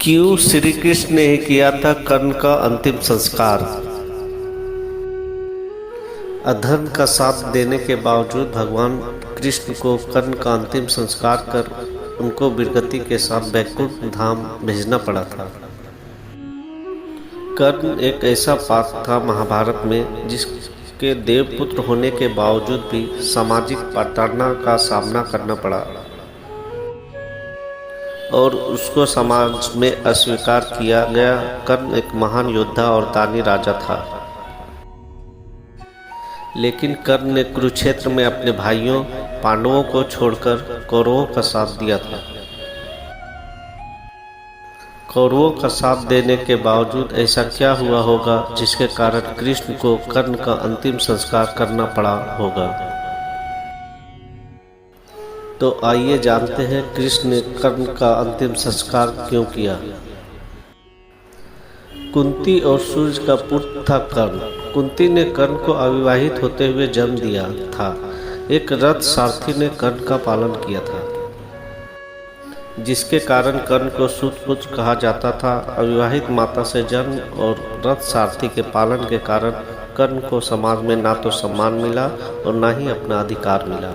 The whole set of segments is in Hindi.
क्यों श्री कृष्ण ने किया था कर्ण का अंतिम संस्कार। अधर्म का साथ देने के बावजूद भगवान कृष्ण को कर्ण का अंतिम संस्कार कर उनको वीरगति के साथ वैकुंठ धाम भेजना पड़ा था। कर्ण एक ऐसा पात्र था महाभारत में जिसके देवपुत्र होने के बावजूद भी सामाजिक प्रताड़ना का सामना करना पड़ा और उसको समाज में अस्वीकार किया गया। कर्ण एक महान योद्धा और दानी राजा था, लेकिन कर्ण ने कुरुक्षेत्र में अपने भाइयों पांडवों को छोड़कर कौरवों का साथ दिया था। कौरवों का साथ देने के बावजूद ऐसा क्या हुआ होगा जिसके कारण कृष्ण को कर्ण का अंतिम संस्कार करना पड़ा होगा। तो आइए जानते हैं कृष्ण ने कर्ण का अंतिम संस्कार क्यों किया। कुंती और सूर्य का पुत्र था कर्ण। कुंती ने कर्ण को अविवाहित होते हुए जन्म दिया था। एक रथ सारथी ने कर्ण का पालन किया था, जिसके कारण कर्ण को सूत पुत्र कहा जाता था। अविवाहित माता से जन्म और रथ सारथी के पालन के कारण कर्ण को समाज में ना तो सम्मान मिला और ना ही अपना अधिकार मिला।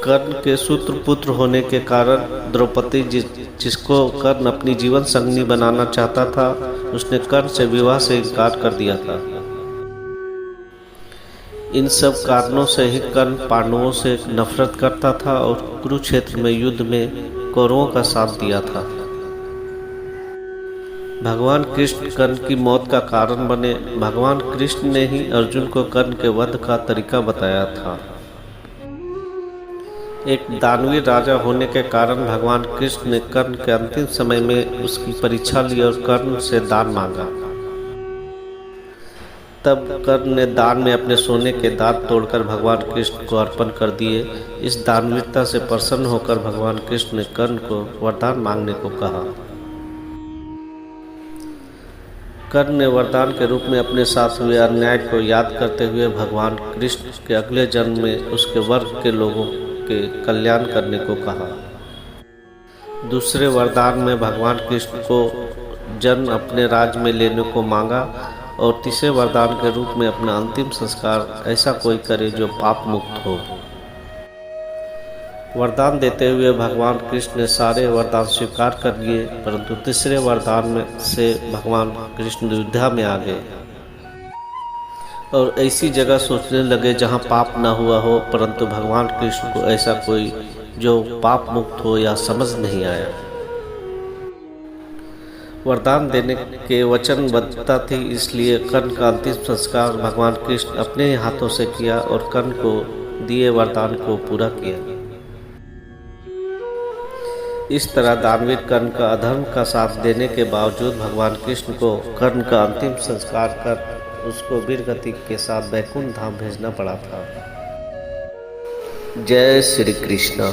कर्ण के सूत्र पुत्र होने के कारण द्रौपदी जिसको कर्ण अपनी जीवन संगनी बनाना चाहता था, उसने कर्ण से विवाह से इनकार कर दिया था। इन सब कारणों से ही कर्ण पांडवों से नफरत करता था और कुरुक्षेत्र में युद्ध में कौरवों का साथ दिया था। भगवान कृष्ण कर्ण की मौत का कारण बने। भगवान कृष्ण ने ही अर्जुन को कर्ण के वध का तरीका बताया था। एक दानवीर राजा होने के कारण भगवान कृष्ण ने कर्ण के अंतिम समय में उसकी परीक्षा ली और कर्ण से दान मांगा। तब कर्ण ने दान में अपने सोने के दांत तोड़कर भगवान कृष्ण को अर्पण कर दिए। इस दानवीरता से प्रसन्न होकर भगवान कृष्ण ने कर्ण को वरदान मांगने को कहा। कर्ण ने वरदान के रूप में अपने साथ हुए अन्याय को याद करते हुए भगवान कृष्ण के अगले जन्म में उसके वर्ग के लोगों के कल्याण करने को कहा। दूसरे वरदान में भगवान कृष्ण को जन्म अपने राज्य में लेने को मांगा और तीसरे वरदान के रूप में अपना अंतिम संस्कार ऐसा कोई करे जो पाप मुक्त हो। वरदान देते हुए भगवान कृष्ण ने सारे वरदान स्वीकार कर लिए, परंतु तीसरे वरदान में से भगवान कृष्ण युद्ध में आ गए और ऐसी जगह सोचने लगे जहां पाप न हुआ हो, परंतु भगवान कृष्ण को ऐसा कोई जो पाप मुक्त हो या समझ नहीं आया। वरदान देने के वचनबद्धता थी, इसलिए कर्ण का अंतिम संस्कार भगवान कृष्ण अपने हाथों से किया और कर्ण को दिए वरदान को पूरा किया। इस तरह दानवीर कर्ण का अधर्म का साथ देने के बावजूद भगवान कृष्ण को कर्ण का अंतिम संस्कार कर उसको वीरगति के साथ वैकुंठ धाम भेजना पड़ा था। जय श्री कृष्ण।